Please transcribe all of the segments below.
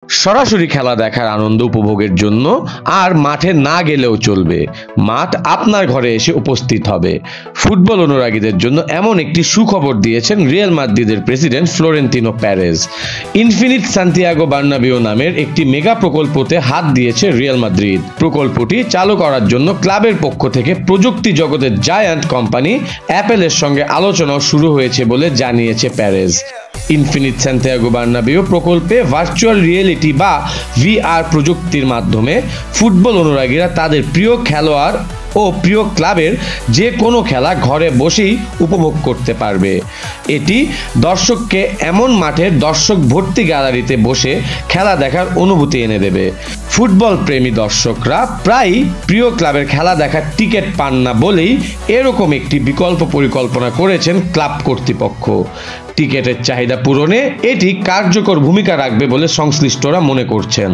সরাসরি খেলা দেখার আনন্দ উপভোগের জন্য আর মাঠে না গেলেও চলবে, মাঠ আপনার ঘরে এসে উপস্থিত হবে। ফুটবল অনুরাগীদের জন্য এমন একটি সুখবর দিয়েছেন রিয়াল মাদ্রিদের president Florentino Perez. Infinite Santiago Bernabeu নামের একটি মেগা প্রকল্পতে হাত দিয়েছে রিয়াল মাদ্রিদ। প্রকল্পটি চালু করার জন্য ক্লাবের পক্ষ থেকে প্রযুক্তি জগতের জায়ান্ট কোম্পানি অ্যাপেলের সঙ্গে আলোচনাও শুরু হয়েছে বলে জানিয়েছে প্যারেজ। ইনফিনিট সান্তিয়াগো বার্নাবিও প্রকল্পে ভার্চুয়াল রিয়েলিটি বা ভিআর প্রযুক্তির মাধ্যমে ফুটবল অনুরাগীরা তাদের প্রিয় খেলোয়াড় ও প্রিয় ক্লাবের যে কোনো খেলা ঘরে বসেই উপভোগ করতে পারবে। এটি দর্শককে এমন মাঠের দর্শক ভর্তি গ্যালারিতে বসে খেলা দেখার অনুভূতি এনে দেবে। ফুটবল প্রেমী দর্শকরা প্রায়ই প্রিয় ক্লাবের খেলা দেখার টিকিট পান না বলেই এরকম একটি বিকল্প পরিকল্পনা করেছেন ক্লাব কর্তৃপক্ষ। টিকিটের চাহিদা পূরণে এটি কার্যকর ভূমিকা রাখবে বলে সংশ্লিষ্টরা মনে করছেন।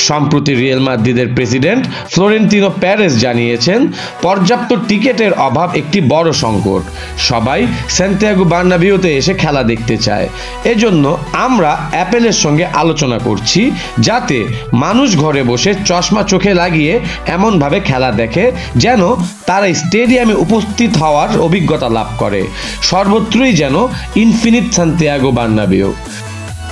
সম্প্রতি রিয়াল মাদ্রিদের প্রেসিডেন্ট ফ্লোরেন্তিনো প্যারেজ জানিয়েছেন, পর্যাপ্ত টিকিটের অভাব একটি বড় সংকট। সবাই সান্তিয়াগো বার্নাবিওতে এসে খেলা দেখতে চায়। এজন্য আমরা অ্যাপেলের সঙ্গে আলোচনা করছি যাতে মানুষ ঘরে বসে চশমা চোখে লাগিয়ে এমনভাবে খেলা দেখে যেন তারা স্টেডিয়ামে উপস্থিত হওয়ার অভিজ্ঞতা লাভ করে। সর্বত্রই যেন ইনফিনিট সান্তিয়াগো বার্নাবিও।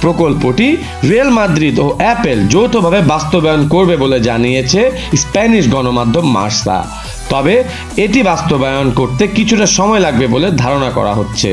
প্রকল্পটি রিয়াল মাদ্রিদ ও অ্যাপেল যৌথভাবে বাস্তবায়ন করবে বলে জানিয়েছে স্প্যানিশ গণমাধ্যম মার্সা। তবে এটি বাস্তবায়ন করতে কিছুটা সময় লাগবে বলে ধারণা করা হচ্ছে।